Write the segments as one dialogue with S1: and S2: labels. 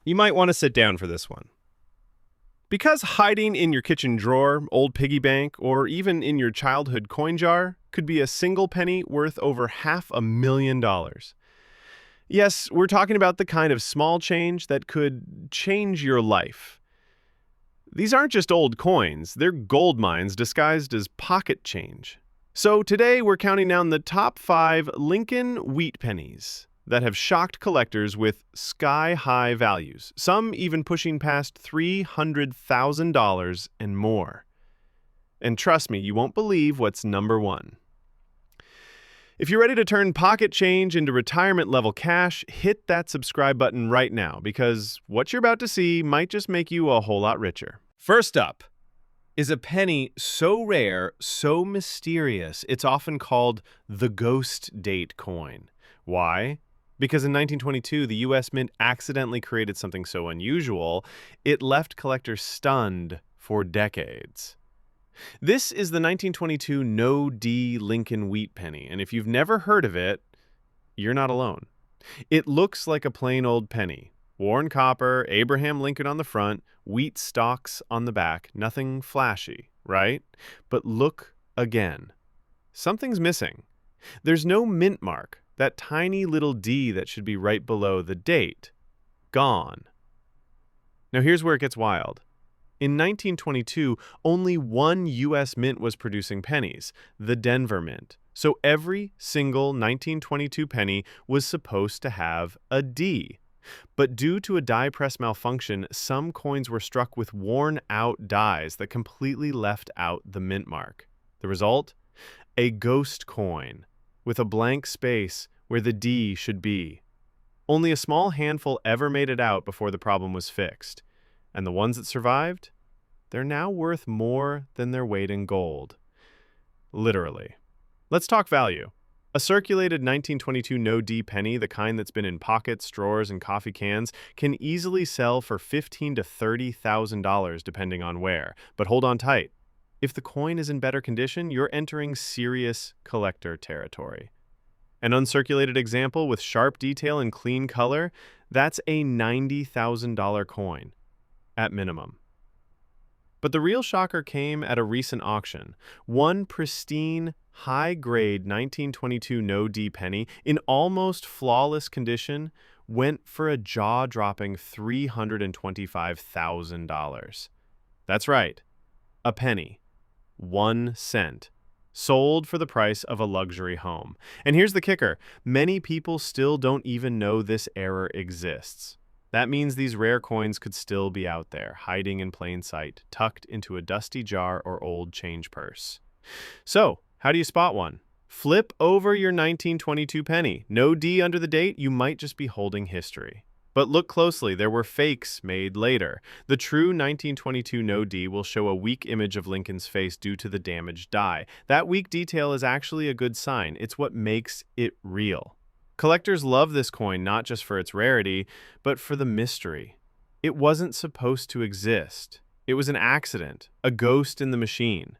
S1: You might want to sit down for this one. Because hiding in your kitchen drawer, old piggy bank, or even in your childhood coin jar could be a single penny worth over $500,000. Yes, we're talking about the kind of small change that could change your life. These aren't just old coins, they're gold mines disguised as pocket change. So today we're counting down the top 5 Lincoln wheat pennies that have shocked collectors with sky-high values, some even pushing past $300,000 and more. And trust me, you won't believe what's number 1. If you're ready to turn pocket change into retirement-level cash, hit that subscribe button right now, because what you're about to see might just make you a whole lot richer. First up is a penny so rare, so mysterious, it's often called the ghost date coin. Why? Because in 1922, the U.S. Mint accidentally created something so unusual, it left collectors stunned for decades. This is the 1922 No D Lincoln wheat penny, and if you've never heard of it, you're not alone. It looks like a plain old penny. Worn copper, Abraham Lincoln on the front, wheat stalks on the back, nothing flashy, right? But look again. Something's missing. There's no mint mark, that tiny little D that should be right below the date. Gone. Now here's where it gets wild. In 1922, only one U.S. mint was producing pennies, the Denver Mint. So every single 1922 penny was supposed to have a D. But due to a die press malfunction, some coins were struck with worn-out dies that completely left out the mint mark. The result? A ghost coin, with a blank space where the D should be. Only a small handful ever made it out before the problem was fixed. And the ones that survived? They're now worth more than their weight in gold. Literally. Let's talk value. A circulated 1922 No D penny, the kind that's been in pockets, drawers, and coffee cans, can easily sell for $15,000 to $30,000 depending on where. But hold on tight. If the coin is in better condition, you're entering serious collector territory. An uncirculated example with sharp detail and clean color, that's a $90,000 coin, at minimum. But the real shocker came at a recent auction. One pristine, high-grade 1922 No D penny, in almost flawless condition, went for a jaw-dropping $325,000. That's right, a penny. 1 cent. Sold for the price of a luxury home. And here's the kicker. Many people still don't even know this error exists. That means these rare coins could still be out there, hiding in plain sight, tucked into a dusty jar or old change purse. So, how do you spot one? Flip over your 1922 penny. No D under the date, you might just be holding history. But look closely, there were fakes made later. The true 1922 No D will show a weak image of Lincoln's face due to the damaged die. That weak detail is actually a good sign. It's what makes it real. Collectors love this coin not just for its rarity, but for the mystery. It wasn't supposed to exist. It was an accident, a ghost in the machine.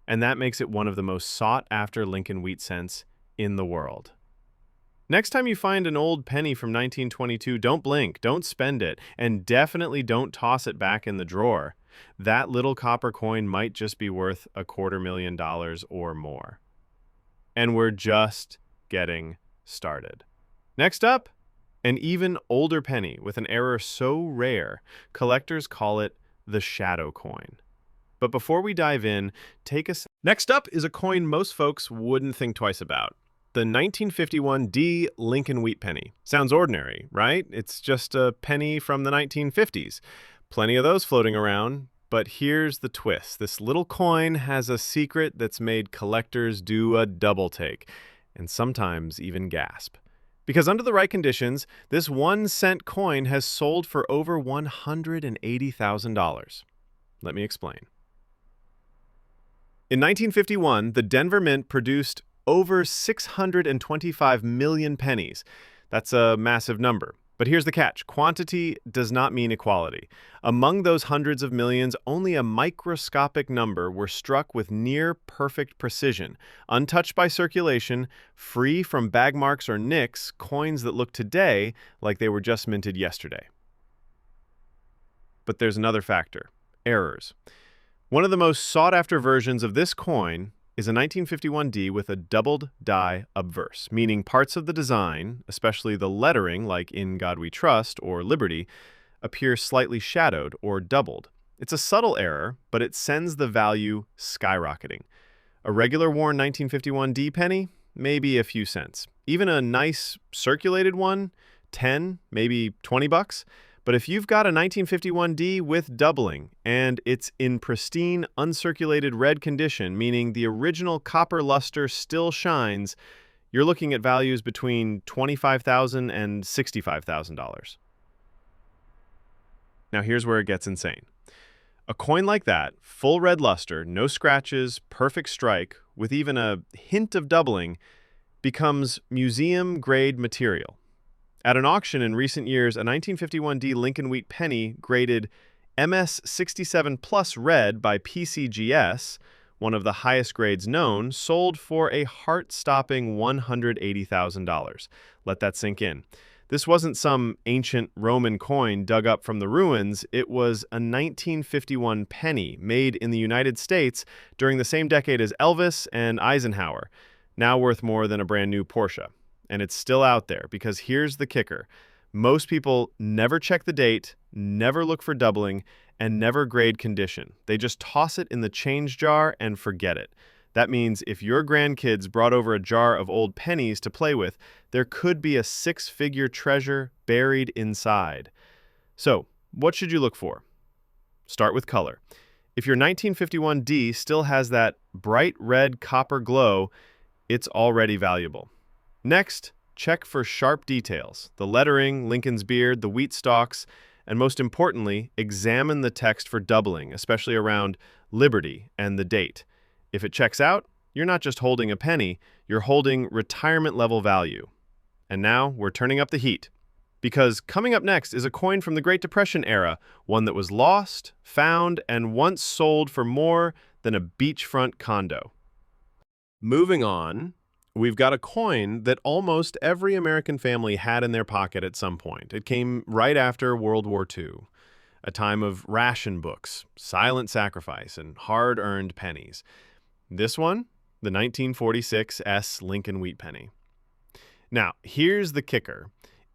S1: And that makes it one of the most sought-after Lincoln wheat cents in the world. Next time you find an old penny from 1922, don't blink, don't spend it, and definitely don't toss it back in the drawer. That little copper coin might just be worth $250,000 or more. And we're just getting started. Next up, an even older penny with an error so rare, collectors call it the shadow coin. But before we dive in, Next up is a coin most folks wouldn't think twice about. The 1951 D Lincoln wheat penny. Sounds ordinary, right? It's just a penny from the 1950s. Plenty of those floating around, but here's the twist. This little coin has a secret that's made collectors do a double take, and sometimes even gasp. Because under the right conditions, this 1 cent coin has sold for over $180,000. Let me explain. In 1951, the Denver Mint produced over 625 million pennies. That's a massive number. But here's the catch. Quantity does not mean equality. Among those hundreds of millions, only a microscopic number were struck with near-perfect precision, untouched by circulation, free from bag marks or nicks, coins that look today like they were just minted yesterday. But there's another factor: errors. One of the most sought-after versions of this coin is a 1951D with a doubled die obverse, meaning parts of the design, especially the lettering like "In God We Trust" or "Liberty," appear slightly shadowed or doubled. It's a subtle error, but it sends the value skyrocketing. A regular worn 1951D penny, maybe a few cents. Even a nice circulated one, 10, maybe 20 bucks. But if you've got a 1951D with doubling and it's in pristine, uncirculated red condition, meaning the original copper luster still shines, you're looking at values between $25,000 and $65,000. Now here's where it gets insane. A coin like that, full red luster, no scratches, perfect strike, with even a hint of doubling, becomes museum-grade material. At an auction in recent years, a 1951D Lincoln Wheat penny graded MS67 Plus Red by PCGS, one of the highest grades known, sold for a heart-stopping $180,000. Let that sink in. This wasn't some ancient Roman coin dug up from the ruins. It was a 1951 penny made in the United States during the same decade as Elvis and Eisenhower, now worth more than a brand new Porsche. And it's still out there because here's the kicker. Most people never check the date, never look for doubling, and never grade condition. They just toss it in the change jar and forget it. That means if your grandkids brought over a jar of old pennies to play with, there could be a six-figure treasure buried inside. So, what should you look for? Start with color. If your 1951D still has that bright red copper glow, it's already valuable. Next, check for sharp details: the lettering, Lincoln's beard, the wheat stalks, and most importantly, examine the text for doubling, especially around Liberty and the date. If it checks out, you're not just holding a penny, you're holding retirement-level value. And now we're turning up the heat, because coming up next is a coin from the Great Depression era, one that was lost, found, and once sold for more than a beachfront condo. Moving on, we've got a coin that almost every American family had in their pocket at some point. It came right after World War II, a time of ration books, silent sacrifice, and hard-earned pennies. This one, the 1946 S Lincoln Wheat penny. Now, here's the kicker.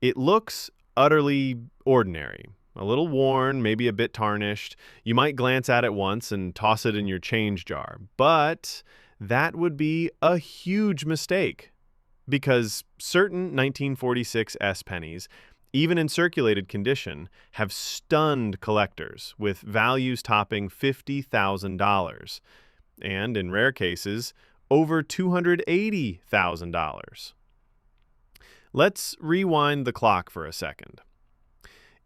S1: It looks utterly ordinary, a little worn, maybe a bit tarnished. You might glance at it once and toss it in your change jar, but that would be a huge mistake, because certain 1946 S pennies, even in circulated condition, have stunned collectors with values topping $50,000. And in rare cases, over $280,000. Let's rewind the clock for a second.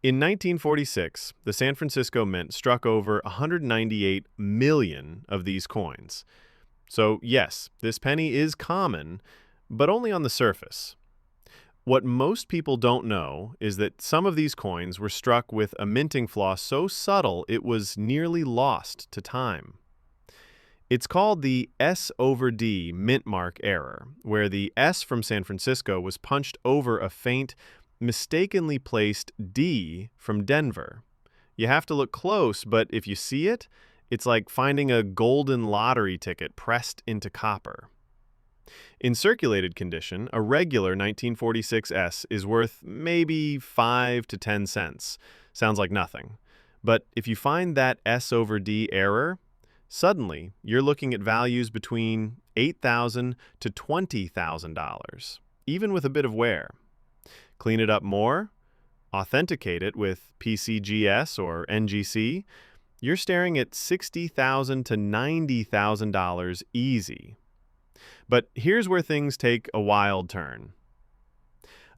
S1: In 1946, the San Francisco Mint struck over 198 million of these coins. So yes, this penny is common, but only on the surface. What most people don't know is that some of these coins were struck with a minting flaw so subtle it was nearly lost to time. It's called the S/D mint mark error, where the S from San Francisco was punched over a faint, mistakenly placed D from Denver. You have to look close, but if you see it, it's like finding a golden lottery ticket pressed into copper. In circulated condition, a regular 1946 S is worth maybe 5 to 10 cents. Sounds like nothing. But if you find that S/D error, suddenly you're looking at values between $8,000 to $20,000, even with a bit of wear. Clean it up more, authenticate it with PCGS or NGC, you're staring at $60,000 to $90,000 easy. But here's where things take a wild turn.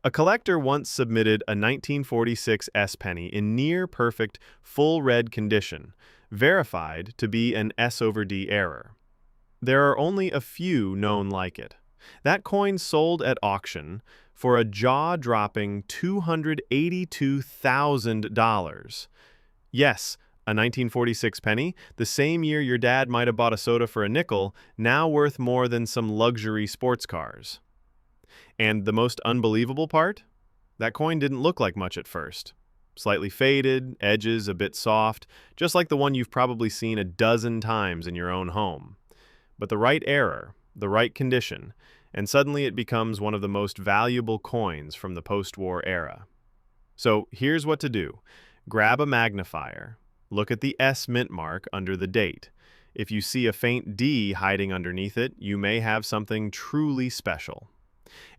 S1: A collector once submitted a 1946 S penny in near-perfect, full red condition, verified to be an S/D error. There are only a few known like it. That coin sold at auction for a jaw-dropping $282,000. Yes, a 1946 penny, the same year your dad might have bought a soda for a nickel, now worth more than some luxury sports cars. And the most unbelievable part? That coin didn't look like much at first. Slightly faded, edges a bit soft, just like the one you've probably seen a dozen times in your own home. But the right error, the right condition, and suddenly it becomes one of the most valuable coins from the post-war era. So here's what to do. Grab a magnifier, look at the S mint mark under the date. If you see a faint D hiding underneath it, you may have something truly special.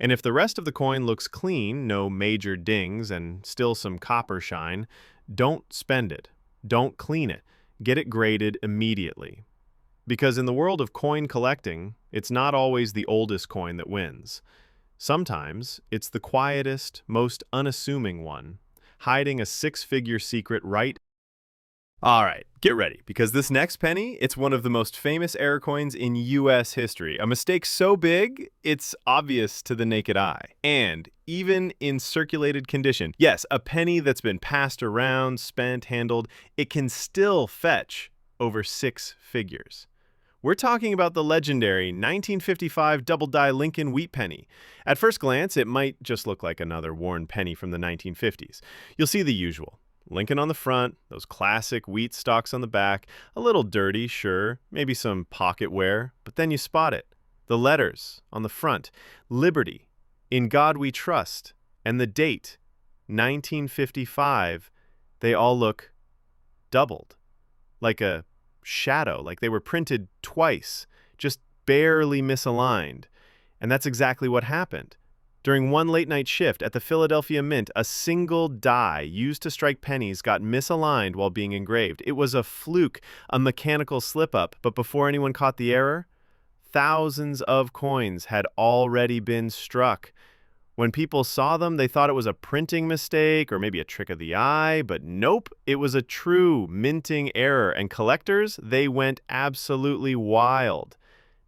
S1: And if the rest of the coin looks clean, no major dings and still some copper shine, don't spend it. Don't clean it. Get it graded immediately. Because in the world of coin collecting, it's not always the oldest coin that wins. Sometimes it's the quietest, most unassuming one, hiding a six-figure secret right. All right, get ready, because this next penny, it's one of the most famous error coins in U.S. history. A mistake so big, it's obvious to the naked eye. And even in circulated condition, yes, a penny that's been passed around, spent, handled, it can still fetch over six figures. We're talking about the legendary 1955 double-die Lincoln wheat penny. At first glance, it might just look like another worn penny from the 1950s. You'll see the usual. Lincoln on the front, those classic wheat stalks on the back, a little dirty, sure, maybe some pocket wear, but then you spot it. The letters on the front, Liberty, In God We Trust, and the date, 1955, they all look doubled, like a shadow, like they were printed twice, just barely misaligned. And that's exactly what happened. During one late-night shift at the Philadelphia Mint, a single die used to strike pennies got misaligned while being engraved. It was a fluke, a mechanical slip-up, but before anyone caught the error, thousands of coins had already been struck. When people saw them, they thought it was a printing mistake or maybe a trick of the eye, but nope, it was a true minting error, and collectors, they went absolutely wild.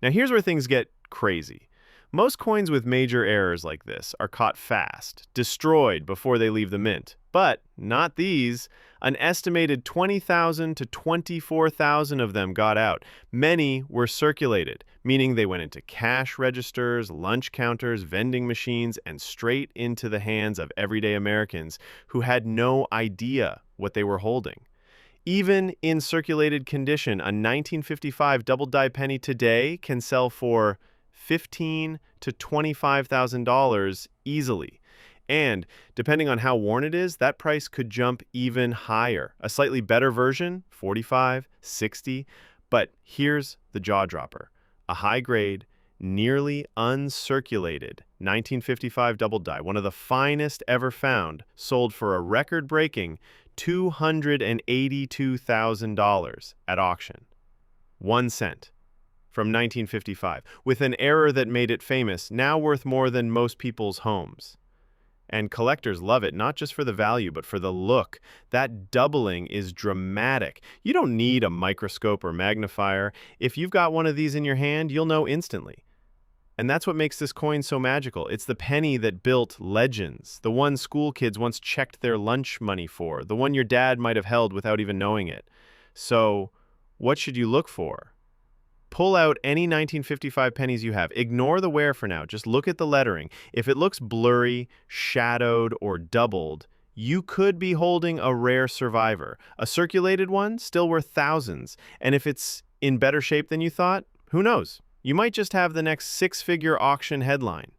S1: Now here's where things get crazy. Most coins with major errors like this are caught fast, destroyed before they leave the mint. But not these. An estimated 20,000 to 24,000 of them got out. Many were circulated, meaning they went into cash registers, lunch counters, vending machines, and straight into the hands of everyday Americans who had no idea what they were holding. Even in circulated condition, a 1955 double-die penny today can sell for $15,000 to $25,000 easily. And depending on how worn it is, that price could jump even higher. A slightly better version, $45,000, $60,000. But here's the jaw dropper. A high-grade, nearly uncirculated 1955 double die, one of the finest ever found, sold for a record-breaking $282,000 at auction. 1 cent. From 1955, with an error that made it famous, now worth more than most people's homes. And collectors love it, not just for the value, but for the look. That doubling is dramatic. You don't need a microscope or magnifier. If you've got one of these in your hand, you'll know instantly. And that's what makes this coin so magical. It's the penny that built legends, the one school kids once checked their lunch money for, the one your dad might have held without even knowing it. So, what should you look for? Pull out any 1955 pennies you have. Ignore the wear for now. Just look at the lettering. If it looks blurry, shadowed, or doubled, you could be holding a rare survivor. A circulated one, still worth thousands. And if it's in better shape than you thought, who knows? You might just have the next six-figure auction headline.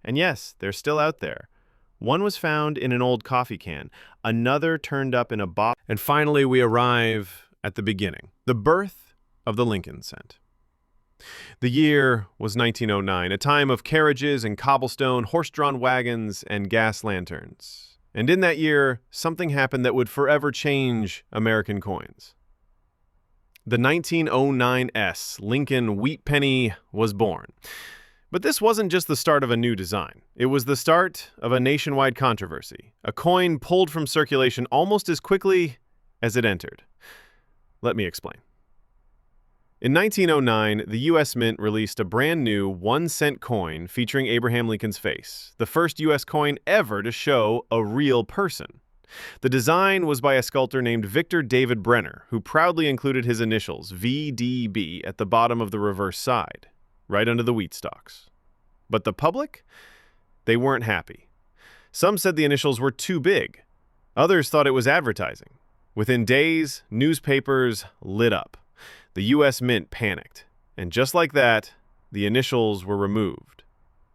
S1: And yes, they're still out there. One was found in an old coffee can. Another turned up in a box. And finally, we arrive at the beginning. The birth of the Lincoln cent. The year was 1909, a time of carriages and cobblestone, horse-drawn wagons, and gas lanterns. And in that year, something happened that would forever change American coins. The 1909 Lincoln wheat penny was born. But this wasn't just the start of a new design. It was the start of a nationwide controversy, a coin pulled from circulation almost as quickly as it entered. Let me explain. In 1909, the U.S. Mint released a brand new 1 cent coin featuring Abraham Lincoln's face, the first U.S. coin ever to show a real person. The design was by a sculptor named Victor David Brenner, who proudly included his initials, VDB, at the bottom of the reverse side, right under the wheat stalks. But the public? They weren't happy. Some said the initials were too big. Others thought it was advertising. Within days, newspapers lit up. The U.S. Mint panicked. And just like that, the initials were removed.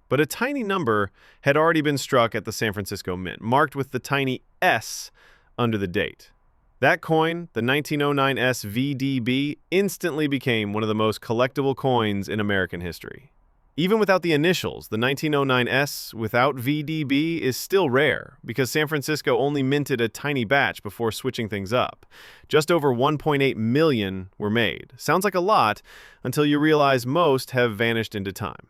S1: But a tiny number had already been struck at the San Francisco Mint, marked with the tiny S under the date. That coin, the 1909 SVDB, instantly became one of the most collectible coins in American history. Even without the initials, the 1909 S without VDB is still rare because San Francisco only minted a tiny batch before switching things up. Just over 1.8 million were made. Sounds like a lot until you realize most have vanished into time.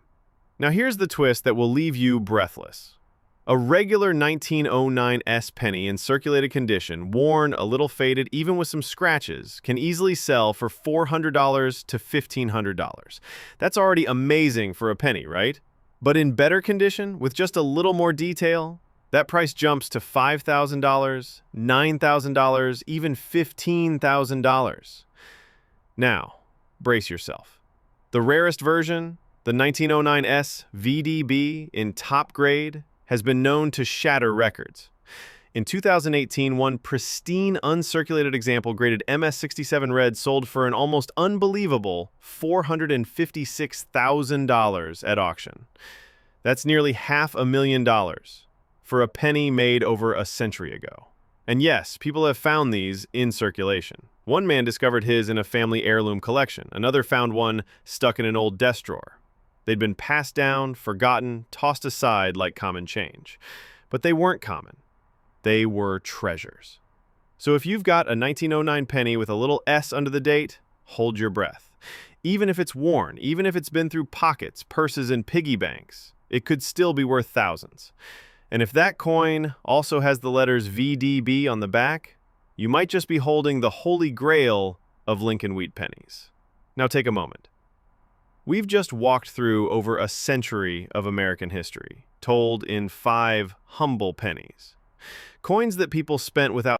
S1: Now here's the twist that will leave you breathless. A regular 1909 S penny in circulated condition, worn, a little faded, even with some scratches, can easily sell for $400 to $1,500. That's already amazing for a penny, right? But in better condition, with just a little more detail, that price jumps to $5,000, $9,000, even $15,000. Now, brace yourself. The rarest version, the 1909 S VDB in top grade, has been known to shatter records. In 2018, one pristine uncirculated example graded MS67 red sold for an almost unbelievable $456,000 at auction. That's nearly $500,000 for a penny made over a century ago. And yes, people have found these in circulation. One man discovered his in a family heirloom collection. Another found one stuck in an old desk drawer. They'd been passed down, forgotten, tossed aside like common change. But they weren't common. They were treasures. So if you've got a 1909 penny with a little S under the date, hold your breath. Even if it's worn, even if it's been through pockets, purses, and piggy banks, it could still be worth thousands. And if that coin also has the letters VDB on the back, you might just be holding the holy grail of Lincoln wheat pennies. Now take a moment. We've just walked through over a century of American history, told in 5 humble pennies. Coins that people spent without